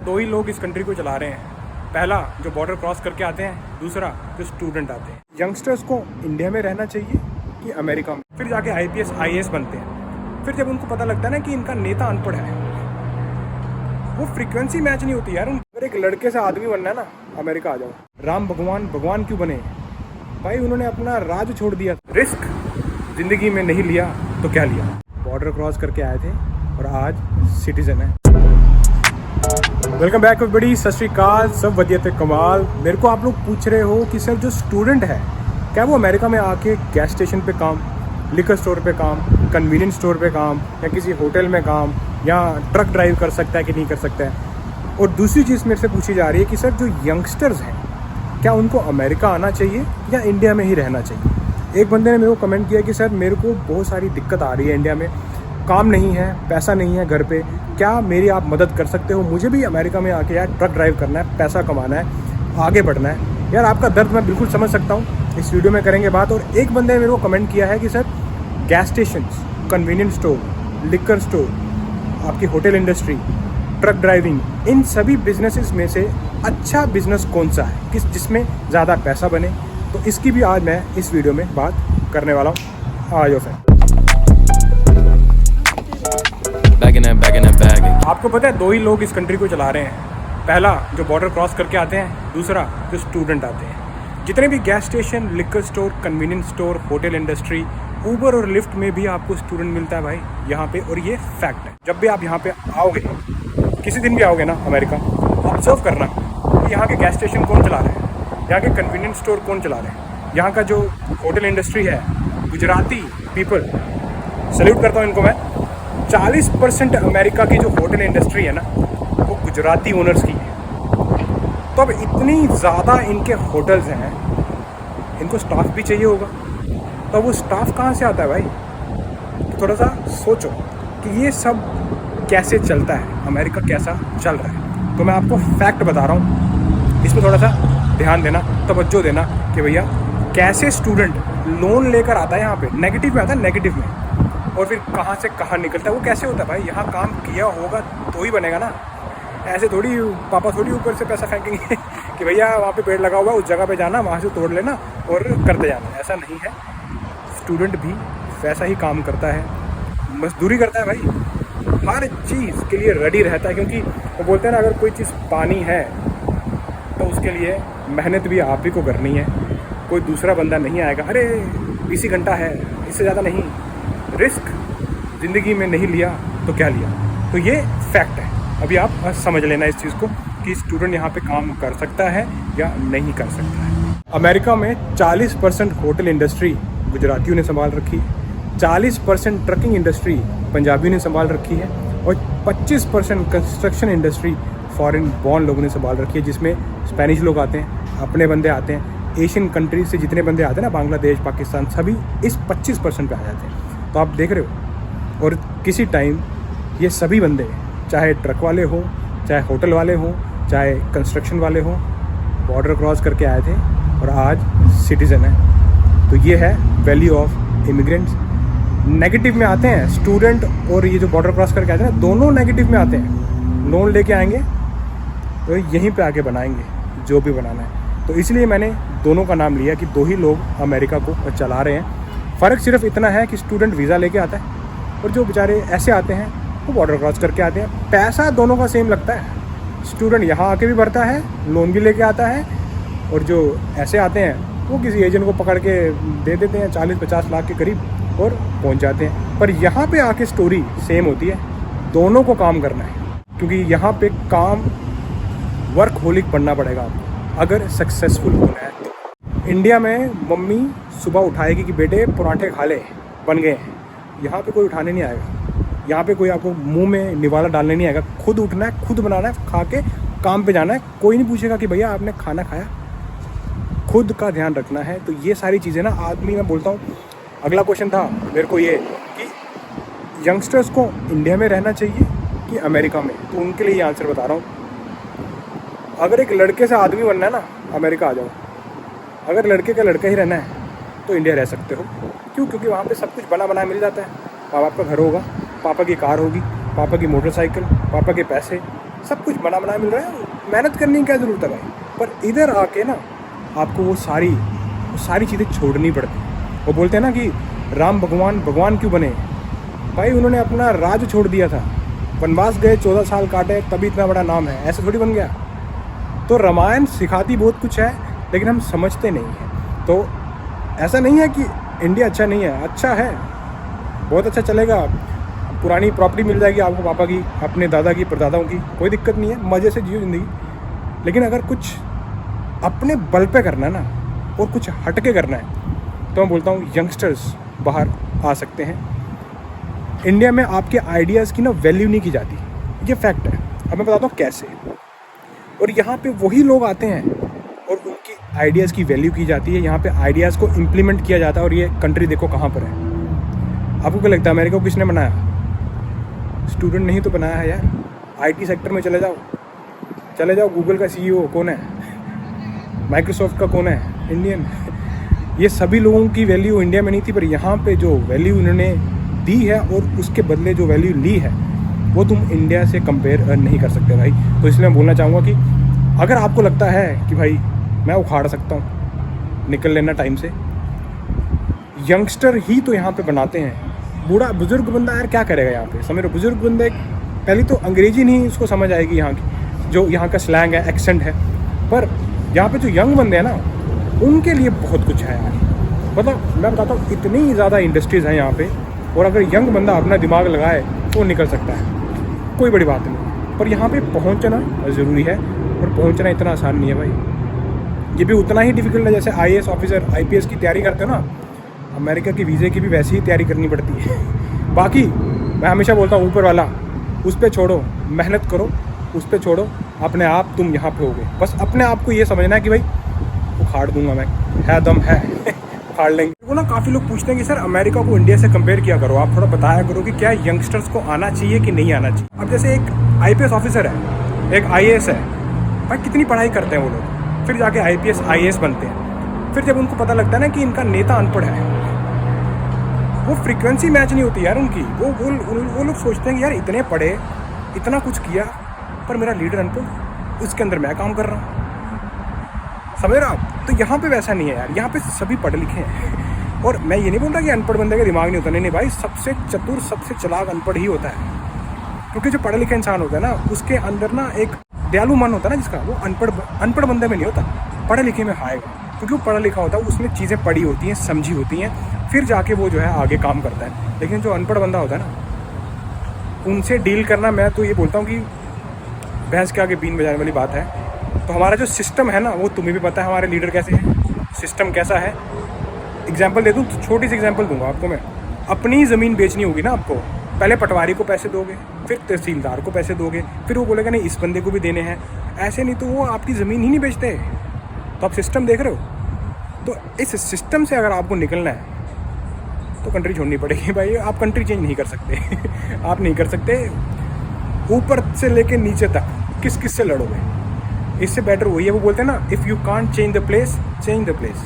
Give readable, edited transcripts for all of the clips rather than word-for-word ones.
दो ही लोग इस कंट्री को चला रहे हैं। पहला जो बॉर्डर क्रॉस करके आते हैं, दूसरा जो स्टूडेंट आते हैं। यंगस्टर्स को इंडिया में रहना चाहिए कि अमेरिका में? फिर जाके IPS IAS बनते हैं। फिर जब उनको पता लगता है ना कि इनका नेता अनपढ़ है, वो फ्रीक्वेंसी मैच नहीं होती यार। अगर एक लड़के से आदमी बनना है ना, अमेरिका आ जाओ। राम भगवान भगवान क्यों बने भाई? उन्होंने अपना राज छोड़ दिया। रिस्क जिंदगी में नहीं लिया तो क्या लिया? बॉर्डर क्रॉस करके आए थे और आज सिटीजन है। वेलकम बैक एवरीबॉडी, सत श्री अकाल, सब वधिया ते कमाल। मेरे को आप लोग पूछ रहे हो कि सर जो स्टूडेंट है क्या वो अमेरिका में आके गैस स्टेशन पे काम, लिकर स्टोर पे काम, कन्वीनियंस स्टोर पे काम या किसी होटल में काम या ट्रक ड्राइव कर सकता है कि नहीं कर सकता है? और दूसरी चीज़ मेरे से पूछी जा रही है कि सर जो यंगस्टर्स हैं क्या उनको अमेरिका आना चाहिए या इंडिया में ही रहना चाहिए? एक बंदे ने मेरे को कमेंट किया कि सर मेरे को बहुत सारी दिक्कत आ रही है इंडिया में, काम नहीं है, पैसा नहीं है घर पे, क्या मेरी आप मदद कर सकते हो? मुझे भी अमेरिका में आके यार ट्रक ड्राइव करना है, पैसा कमाना है, आगे बढ़ना है। यार आपका दर्द मैं बिल्कुल समझ सकता हूँ, इस वीडियो में करेंगे बात। और एक बंदे ने मेरे को कमेंट किया है कि sir gas station, convenience store, liquor store, आपकी होटल इंडस्ट्री, ट्रक ड्राइविंग, इन सभी बिजनेसेस में से अच्छा बिजनेस कौन सा है, जिसमें ज़्यादा पैसा बने? तो इसकी भी आज मैं इस वीडियो में बात करने वाला हूँ। आ जाओ फिर। आपको पता है दो ही लोग इस कंट्री को चला रहे हैं। पहला जो बॉर्डर क्रॉस करके आते हैं, दूसरा जो स्टूडेंट आते हैं। जितने भी gas station, liquor store, convenience store, hotel industry, Uber और लिफ्ट में भी आपको स्टूडेंट मिलता है भाई यहाँ पे। और ये फैक्ट है। जब भी आप यहाँ पे आओगे, किसी दिन भी आओगे ना अमेरिका, ऑब्जर्व करना कि यहाँ के गैस स्टेशन कौन चला रहे हैं, यहाँ के कन्वीनियंस स्टोर कौन चला रहे हैं, यहाँ का जो होटल इंडस्ट्री है, गुजराती पीपल, सल्यूट करता हूँ इनको मैं। 40% अमेरिका की जो होटल इंडस्ट्री है ना, वो गुजराती ओनर्स की है। तो अब इतनी ज़्यादा इनके होटल्स हैं, इनको स्टाफ भी चाहिए होगा। तो वो स्टाफ कहाँ से आता है भाई? तो थोड़ा सा सोचो कि ये सब कैसे चलता है, अमेरिका कैसा चल रहा है। तो मैं आपको फैक्ट बता रहा हूँ, इसमें थोड़ा सा ध्यान देना, तवज्जो देना कि भैया कैसे स्टूडेंट लोन लेकर आता है यहाँ पे। नेगेटिव में आता है, नेगेटिव में, और फिर कहाँ से कहाँ निकलता है, वो कैसे होता है भाई? यहाँ काम किया होगा तो ही बनेगा ना। ऐसे थोड़ी पापा थोड़ी ऊपर से पैसा फेंकेंगे कि भैया वहाँ पे पेड़ लगा हुआ है, उस जगह पे जाना, वहाँ से तोड़ लेना और करते जाना। ऐसा नहीं है। स्टूडेंट भी वैसा ही काम करता है, मजदूरी करता है भाई, हर चीज़ के लिए रेडी रहता है। क्योंकि वो बोलते हैं ना, अगर कोई चीज़ पानी है तो उसके लिए मेहनत भी आप ही को करनी है। कोई दूसरा बंदा नहीं आएगा, अरे 20 घंटा है, इससे ज़्यादा नहीं। रिस्क ज़िंदगी में नहीं लिया तो क्या लिया? तो ये फैक्ट है। अभी आप समझ लेना इस चीज़ को कि स्टूडेंट यहाँ पे काम कर सकता है या नहीं कर सकता है। अमेरिका में 40% होटल इंडस्ट्री गुजरातियों ने संभाल रखी है, 40% ट्रकिंग इंडस्ट्री पंजाबियों ने संभाल रखी है, और 25% कंस्ट्रक्शन इंडस्ट्री फॉरेन बॉर्न लोगों ने संभाल रखी है, जिसमें स्पेनिश लोग आते हैं, अपने बंदे आते हैं, एशियन कंट्रीज से जितने बंदे आते हैं ना, बांग्लादेश, पाकिस्तान, सभी इस 25% पे आ जाते हैं। तो आप देख रहे हो। और किसी टाइम ये सभी बंदे, चाहे ट्रक वाले हो, चाहे होटल वाले हो, चाहे कंस्ट्रक्शन वाले हो, बॉर्डर क्रॉस करके आए थे और आज सिटीज़न है। तो ये है वैल्यू ऑफ इमिग्रेंट्स। नेगेटिव में आते हैं स्टूडेंट, और ये जो बॉर्डर क्रॉस करके आते हैं ना, दोनों नेगेटिव में आते हैं। लोन लेके आएंगे तो यहीं पे आके बनाएंगे जो भी बनाना है। तो इसलिए मैंने दोनों का नाम लिया कि दो ही लोग अमेरिका को चला रहे हैं। फ़र्क सिर्फ इतना है कि स्टूडेंट वीज़ा लेके आता है और जो बेचारे ऐसे आते हैं वो बॉर्डर क्रॉस करके आते हैं। पैसा दोनों का सेम लगता है। स्टूडेंट यहाँ आके भी भरता है, लोन भी लेके आता है, और जो ऐसे आते हैं वो किसी एजेंट को पकड़ के दे देते हैं 40-50 लाख के करीब और पहुँच जाते हैं। पर यहाँ पे आके स्टोरी सेम होती है, दोनों को काम करना है। क्योंकि यहाँ पे काम वर्कहोलिक बनना पड़ेगा आपको अगर सक्सेसफुल होना है तो। इंडिया में मम्मी सुबह उठाएगी कि बेटे पराठे खा ले, बन गए हैं। यहाँ पे कोई उठाने नहीं आएगा, यहाँ पे कोई आपको मुंह में निवाला डालने नहीं आएगा। खुद उठना है, खुद बनाना है, खा के काम पे जाना है। कोई नहीं पूछेगा कि भैया आपने खाना खाया। खुद का ध्यान रखना है। तो ये सारी चीज़ें ना आदमी, मैं बोलता हूँ। अगला क्वेश्चन था मेरे को ये कि यंगस्टर्स को इंडिया में रहना चाहिए कि अमेरिका में? तो उनके लिए ये आंसर बता रहा हूँ। अगर एक लड़के से आदमी बनना है ना, अमेरिका आ जाओ। अगर लड़के का लड़का ही रहना है तो इंडिया रह सकते हो। क्यों? क्योंकि वहाँ पे सब कुछ बना बना मिल जाता है। माँ बाप का घर होगा, पापा की कार होगी, पापा की मोटरसाइकिल, पापा के पैसे, सब कुछ बना बनाया मिल रहा है, मेहनत करने की क्या ज़रूरत है भाई। पर इधर आके ना आपको वो सारी चीज़ें छोड़नी पड़ती। वो बोलते हैं ना कि राम भगवान क्यों बने भाई, उन्होंने अपना राज छोड़ दिया था, वनवास गए, 14 साल काटे, तभी इतना बड़ा नाम है, ऐसे थोड़ी बन गया। तो रामायण सिखाती बहुत कुछ है, लेकिन हम समझते नहीं हैं। तो ऐसा नहीं है कि इंडिया अच्छा नहीं है, अच्छा है, बहुत अच्छा चलेगा, पुरानी प्रॉपर्टी मिल जाएगी आपको, पापा की, अपने दादा की, परदादाओं की, कोई दिक्कत नहीं है, मज़े से जियो ज़िंदगी। लेकिन अगर कुछ अपने बल पे करना है ना, और कुछ हट के करना है, तो मैं बोलता हूँ यंगस्टर्स बाहर आ सकते हैं। इंडिया में आपके आइडियाज़ की ना वैल्यू नहीं की जाती, ये फैक्ट है। अब मैं बताता हूँ कैसे। और यहाँ पे वही लोग आते हैं और उनकी आइडियाज़ की वैल्यू की जाती है, यहाँ पे आइडियाज़ को इम्प्लीमेंट किया जाता है। और ये कंट्री देखो कहाँ पर है। आपको क्या लगता है अमेरिका को किसने बनाया? स्टूडेंट नहीं तो बनाया है यार। आईटी सेक्टर में चले जाओ, गूगल का सीईओ कौन है? माइक्रोसॉफ्ट का कौन है? इंडियन। ये सभी लोगों की वैल्यू इंडिया में नहीं थी, पर यहाँ पे जो वैल्यू इन्होंने दी है और उसके बदले जो वैल्यू ली है, वो तुम इंडिया से कंपेयर नहीं कर सकते भाई। तो इसलिए मैं बोलना चाहूँगा कि अगर आपको लगता है कि भाई मैं उखाड़ सकता हूँ, निकल लेना टाइम से। यंगस्टर ही तो यहाँ पे बनाते हैं। बूढ़ा बुजुर्ग बंदा यार क्या करेगा यहाँ पे? समझ लो, बुजुर्ग बंदे पहले तो अंग्रेजी नहीं उसको समझ आएगी, यहाँ की जो यहाँ का स्लैंग है, एक्सेंट है। पर यहाँ पे जो यंग बंदे हैं ना, उनके लिए बहुत कुछ है यार। मतलब मैं बताता हूँ, इतनी ज़्यादा इंडस्ट्रीज़ हैं यहाँ पे, और अगर यंग बंदा अपना दिमाग लगाए तो निकल सकता है, कोई बड़ी बात नहीं। पर यहाँ पे पहुँचना ज़रूरी है, और पहुँचना इतना आसान नहीं है भाई। ये भी उतना ही डिफ़िकल्ट है जैसे IAS ऑफिसर, IPS की तैयारी करते हो ना, अमेरिका की वीज़े की भी वैसी ही तैयारी करनी पड़ती है। बाकी मैं हमेशा बोलता हूँ, ऊपर वाला उस पर छोड़ो, मेहनत करो, उस पर छोड़ो, अपने आप तुम यहाँ पे होगे। बस अपने आप को ये समझना है कि भाई उखाड़ दूंगा मैं, है दम है उखाड़ लेंगे। वो ना काफ़ी लोग पूछते हैं कि सर अमेरिका को इंडिया से कंपेयर किया करो, आप थोड़ा बताया करो कि क्या यंगस्टर्स को आना चाहिए कि नहीं आना चाहिए। अब जैसे एक IPS ऑफिसर है, एक IAS है भाई, कितनी पढ़ाई करते हैं वो लोग, फिर जाके IPS IAS बनते हैं। फिर जब उनको पता लगता है ना कि इनका नेता अनपढ़ है, वो फ्रीक्वेंसी मैच नहीं होती यार उनकी। वो लोग सोचते हैं कि यार इतने पढ़े, इतना कुछ किया, पर मेरा लीडर अनपढ़, उसके अंदर मैं काम कर रहा हूँ, समझ रहे हो आप? तो यहाँ पे वैसा नहीं है यार, यहाँ पे सभी पढ़े लिखे हैं। और मैं ये नहीं बोल रहा कि अनपढ़ बंदे का दिमाग नहीं होता, नहीं भाई, सबसे चतुर, सबसे चालाक अनपढ़ ही होता है। क्योंकि जो पढ़ा लिखा इंसान होता है ना, उसके अंदर ना एक दयालु मन होता है ना, जिसका, वो अनपढ़ बंदे में नहीं होता, पढ़े लिखे में आएगा। क्योंकि वो पढ़ा लिखा होता है, उसमें चीज़ें पढ़ी होती हैं, समझी होती हैं, फिर जाके वो जो है आगे काम करता है। लेकिन जो अनपढ़ बंदा होता है ना, उनसे डील करना, मैं तो ये बोलता हूँ कि भैंस के आगे बीन बजाने वाली बात है। तो हमारा जो सिस्टम है ना, वो तुम्हें भी पता है हमारे लीडर कैसे हैं, सिस्टम कैसा है। एग्जाम्पल दे दूँ तो छोटी सी एग्जाम्पल दूंगा आपको मैं। अपनी ज़मीन बेचनी होगी ना आपको, पहले पटवारी को पैसे दोगे, फिर तहसीलदार को पैसे दोगे, फिर वो बोलेगा नहीं इस बंदे को भी देने हैं, ऐसे नहीं तो वो आपकी ज़मीन ही नहीं बेचते। तो आप सिस्टम देख रहे हो। तो इस सिस्टम से अगर आपको निकलना है तो कंट्री छोड़नी पड़ेगी भाई। आप कंट्री चेंज नहीं कर सकते आप नहीं कर सकते। ऊपर से लेके नीचे तक किस से लड़ोगे? इससे बेटर वही है, वो बोलते हैं ना, if you can't change the place, change the place.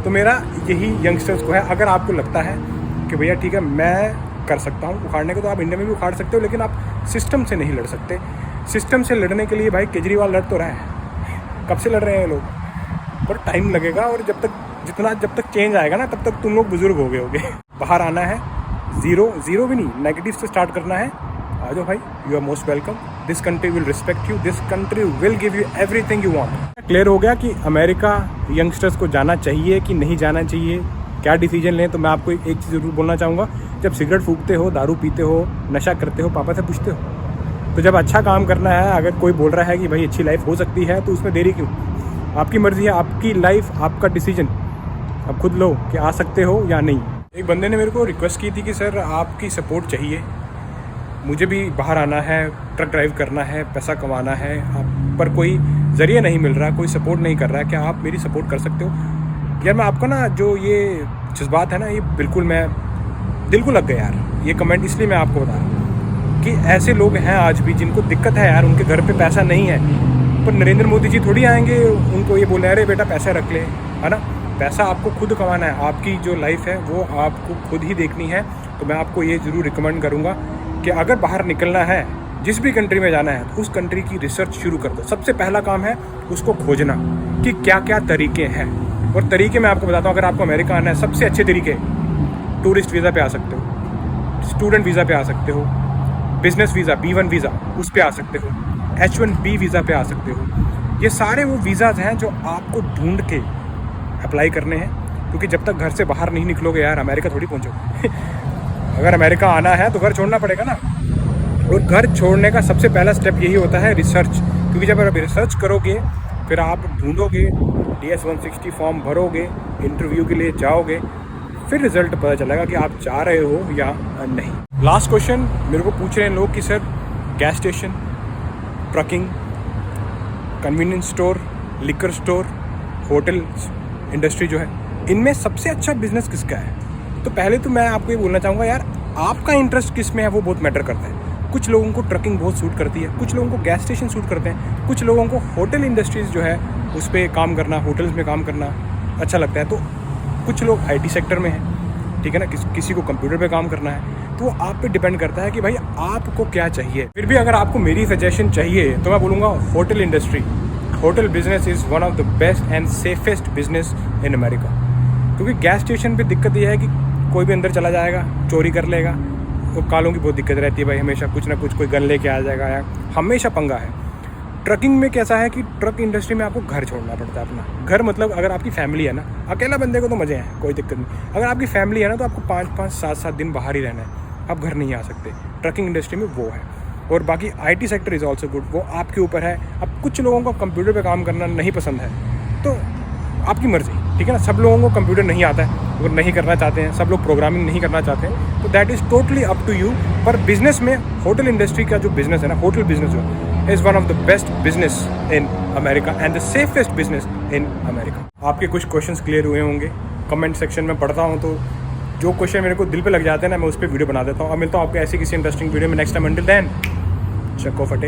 तो मेरा यही यंगस्टर्स को है, अगर आपको लगता है कि भैया ठीक है मैं कर सकता हूँ उखाड़ने को, तो आप इंडिया में भी उखाड़ सकते हो, लेकिन आप सिस्टम से नहीं लड़ सकते। सिस्टम से लड़ने के लिए भाई केजरीवाल लड़ तो रहा है, कब से लड़ रहे हैं लोग, पर टाइम लगेगा। और जब तक चेंज आएगा ना, तब तक तुम लोग बुजुर्ग हो गए होगे। बाहर आना है, जीरो भी नहीं, नेगेटिव से स्टार्ट करना है। आ जाओ भाई, you are most welcome. This country will respect you, this country will give you everything you want. Clear हो गया कि अमेरिका यंगस्टर्स को जाना चाहिए कि नहीं जाना चाहिए, क्या डिसीजन लें। तो मैं आपको एक चीज़ ज़रूर बोलना चाहूँगा, जब सिगरेट फूकते हो, दारू पीते हो, नशा करते हो, पापा से पूछते हो। तो जब अच्छा काम करना है, अगर कोई बोल रहा है कि भाई अच्छी लाइफ हो सकती है, तो उसमें देरी क्यों? आपकी मर्ज़ी है, आपकी लाइफ, आपका डिसीजन, आप खुद लो कि आ सकते हो या नहीं। एक बंदे ने मेरे को रिक्वेस्ट की थी कि सर आपकी सपोर्ट चाहिए, मुझे भी बाहर आना है, ट्रक ड्राइव करना है, पैसा कमाना है, पर कोई ज़रिए नहीं मिल रहा, कोई सपोर्ट नहीं कर रहा है, क्या आप मेरी सपोर्ट कर सकते हो? यार मैं आपका ना जो ये जज्बात है ना, ये बिल्कुल मैं दिल को लग गया यार। ये कमेंट इसलिए मैं आपको बता रहा हूँ कि ऐसे लोग हैं आज भी जिनको दिक्कत है यार, उनके घर पे पैसा नहीं है, पर नरेंद्र मोदी जी थोड़ी आएंगे उनको ये बोले अरे बेटा पैसा रख ले, है ना। पैसा आपको खुद कमाना है, आपकी जो लाइफ है वो आपको खुद ही देखनी है। तो मैं आपको ये ज़रूर रिकमेंड करूँगा कि अगर बाहर निकलना है जिस भी कंट्री में जाना है तो उस कंट्री की रिसर्च शुरू कर दो। सबसे पहला काम है उसको खोजना कि क्या क्या तरीके हैं, और तरीके मैं आपको बताता हूँ। अगर आपको अमेरिका आना है, सबसे अच्छे तरीके, टूरिस्ट वीज़ा पे आ सकते हो, स्टूडेंट वीज़ा पे आ सकते हो, बिजनेस वीज़ा B1 वीज़ा उस पे आ सकते हो, H1B वीज़ा पे आ सकते हो। ये सारे वो वीज़ाज़ हैं जो आपको ढूंढ के अप्लाई करने हैं, क्योंकि जब तक घर से बाहर नहीं निकलोगे यार अमेरिका थोड़ी पहुँचोगे। अगर अमेरिका आना है तो घर छोड़ना पड़ेगा ना, और घर छोड़ने का सबसे पहला स्टेप यही होता है रिसर्च। क्योंकि जब आप रिसर्च करोगे फिर आप ढूंढोगे, DS-160 फॉर्म भरोगे, इंटरव्यू के लिए जाओगे, फिर रिजल्ट पता चलेगा कि आप जा रहे हो या नहीं। लास्ट क्वेश्चन मेरे को पूछ रहे हैं लोग कि sir gas station, trucking, convenience store, liquor store, hotel industry जो है, इनमें सबसे अच्छा बिजनेस किसका है? तो पहले तो मैं आपको ये बोलना चाहूँगा यार, आपका इंटरेस्ट किस में है वो बहुत मैटर करता है। कुछ लोगों को ट्रकिंग बहुत सूट करती है, कुछ लोगों को गैस स्टेशन सूट करते हैं, कुछ लोगों को होटल इंडस्ट्रीज़ जो है उस पर काम करना, होटल्स में काम करना अच्छा लगता है। तो कुछ लोग IT सेक्टर में हैं, ठीक है ना, किसी को कंप्यूटर पे काम करना है। तो वो आप पे डिपेंड करता है कि भाई आपको क्या चाहिए। फिर भी अगर आपको मेरी सजेशन चाहिए तो मैं बोलूँगा hotel industry, hotel business is one of the best and safest business in America. क्योंकि गैस स्टेशन पे दिक्कत यह है कि कोई भी अंदर चला जाएगा, चोरी कर लेगा, तो कालों की बहुत दिक्कत रहती है भाई, हमेशा कुछ ना कुछ कोई गन लेके आ जाएगा यार, हमेशा पंगा है। ट्रकिंग में कैसा है कि ट्रक इंडस्ट्री में आपको घर छोड़ना पड़ता है अपना। घर मतलब अगर आपकी फैमिली है ना, अकेला बंदे को तो मज़े हैं, कोई दिक्कत नहीं। अगर आपकी फैमिली है ना तो आपको 5-5, 7-7 दिन बाहर ही रहना है, आप घर नहीं आ सकते। ट्रकिंग इंडस्ट्री में वो है। और बाकी IT sector is also good, वो आपके ऊपर है। अब कुछ लोगों को कंप्यूटर पर काम करना नहीं पसंद है तो आपकी मर्ज़ी, ठीक है ना। सब लोगों को कंप्यूटर नहीं आता है, अगर नहीं करना चाहते हैं, सब लोग प्रोग्रामिंग नहीं करना चाहते हैं, तो that is totally up to you. पर बिजनेस में होटल इंडस्ट्री का जो बिजनेस है ना, होटल बिजनेस जो is one of the best business in America and the safest business in America. आपके कुछ क्वेश्चंस क्लियर हुए होंगे, कमेंट सेक्शन में पढ़ता हूँ तो जो क्वेश्चन मेरे को दिल पे लग जाते हैं ना, मैं उस पर वीडियो बना देता हूँ। अब मिलता हूँ आपको ऐसी किसी इंटरेस्टिंग वीडियो में नेक्स्ट टाइम। अंटिल देन, चको फटे।